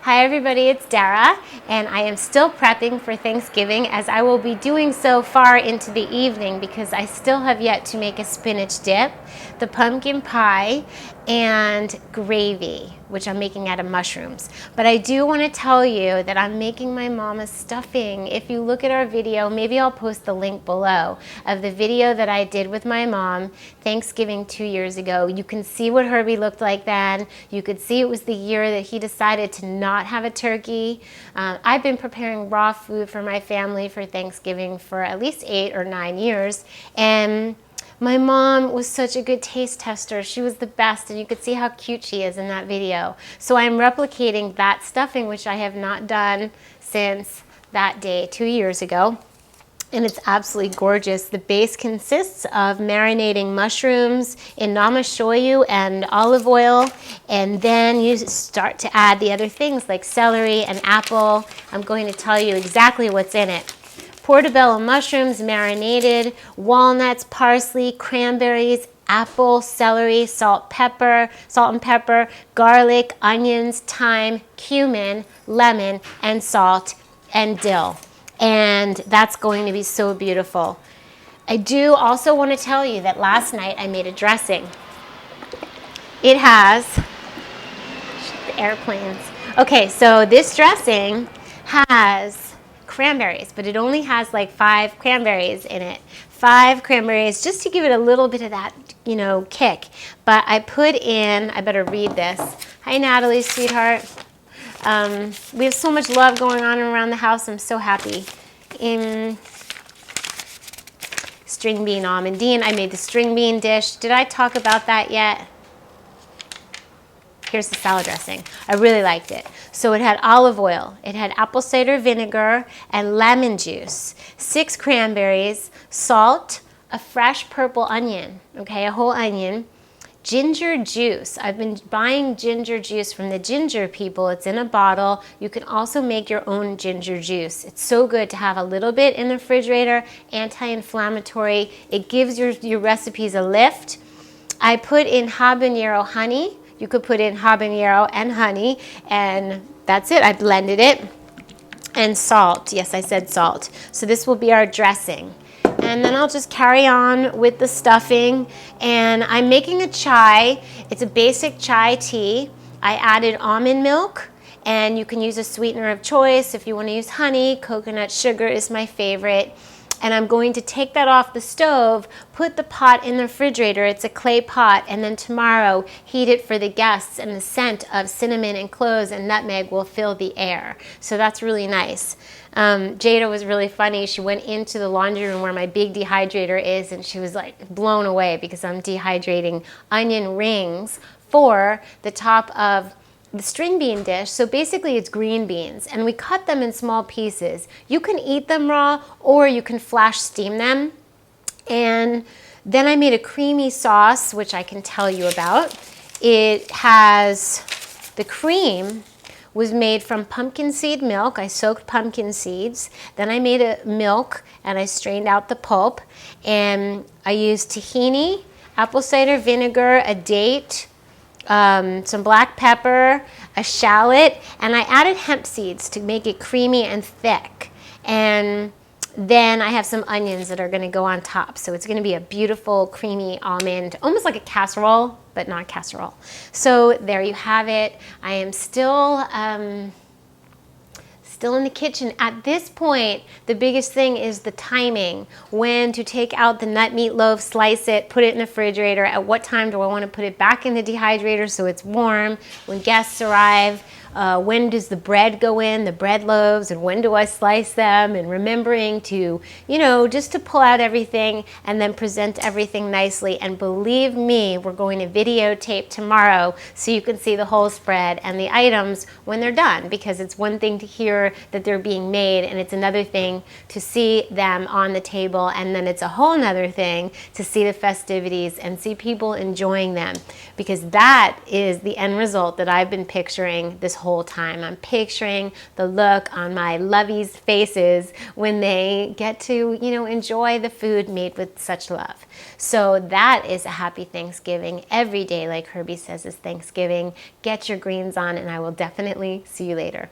Hi everybody, it's Dara, and I am still prepping for Thanksgiving, as I will be doing so far into the evening because I still have yet to make a spinach dip, the pumpkin pie, and gravy, which I'm making out of mushrooms. But I do want to tell you that I'm making my mama's stuffing. If you look at our video, maybe I'll post the link below of the video that I did with my mom Thanksgiving 2 years ago. You can see what Herbie looked like then. You could see it was the year that he decided to not have a turkey. I've been preparing raw food for my family for Thanksgiving for at least 8 or 9 years, and my mom was such a good taste tester. She was the best, and you could see how cute she is in that video. So I'm replicating that stuffing, which I have not done since that day 2 years ago. And it's absolutely gorgeous. The base consists of marinating mushrooms in nama shoyu and olive oil, and then you start to add the other things like celery and apple. I'm going to tell you exactly what's in it. Portobello mushrooms marinated, walnuts, parsley, cranberries, apple, celery, salt and pepper, garlic, onions, thyme, cumin, lemon, and salt, and dill. And that's going to be so beautiful. I do also want to tell you that last night I made a dressing. It has the airplanes. Okay, so this dressing has cranberries, but it only has like 5 cranberries in it. 5 cranberries, just to give it a little bit of that, kick. But I put in, I better read this. Hi, Natalie, sweetheart. We have so much love going on around the house. I'm so happy. In string bean almondine, I made the string bean dish. Did I talk about that yet? Here's the salad dressing. I really liked it. So it had olive oil, it had apple cider vinegar and lemon juice, 6 cranberries, salt, a fresh purple onion, okay, a whole onion, ginger juice. I've been buying ginger juice from the ginger people. It's in a bottle. You can also make your own ginger juice. It's so good to have a little bit in the refrigerator, anti-inflammatory. It gives your recipes a lift. I put in habanero honey. You could put in habanero and honey, and that's it. I blended it. And salt. Yes, I said salt. So this will be our dressing. And then I'll just carry on with the stuffing. And I'm making a chai. It's a basic chai tea. I added almond milk, and you can use a sweetener of choice. If you want to use honey, coconut sugar is my favorite. And I'm going to take that off the stove, put the pot in the refrigerator. It's a clay pot, and then tomorrow heat it for the guests, and the scent of cinnamon and cloves and nutmeg will fill the air. So that's really nice. Jada was really funny. She went into the laundry room where my big dehydrator is, and she was like blown away because I'm dehydrating onion rings for the top of the string bean dish. So basically it's green beans, and we cut them in small pieces. You can eat them raw, or you can flash steam them. And then I made a creamy sauce, which I can tell you about. It has, the cream was made from pumpkin seed milk. I soaked pumpkin seeds. Then I made a milk, and I strained out the pulp. And I used tahini, apple cider vinegar, a date, some black pepper, a shallot, and I added hemp seeds to make it creamy and thick. And then I have some onions that are going to go on top. So it's going to be a beautiful creamy almond, almost like a casserole, but not casserole. So there you have it. I am still in the kitchen. At this point, the biggest thing is the timing. When to take out the nut meatloaf, slice it, put it in the refrigerator. At what time do I want to put it back in the dehydrator so it's warm? When guests arrive, when does the bread go in, the bread loaves, and when do I slice them? And remembering to, just to pull out everything and then present everything nicely. And believe me, we're going to videotape tomorrow so you can see the whole spread and the items when they're done, because it's one thing to hear that they're being made, and it's another thing to see them on the table, and then it's a whole nother thing to see the festivities and see people enjoying them, because that is the end result that I've been picturing this whole time. I'm picturing the look on my lovies' faces when they get to, enjoy the food made with such love. So that is a happy Thanksgiving. Every day, like Herbie says, is Thanksgiving. Get your greens on, and I will definitely see you later.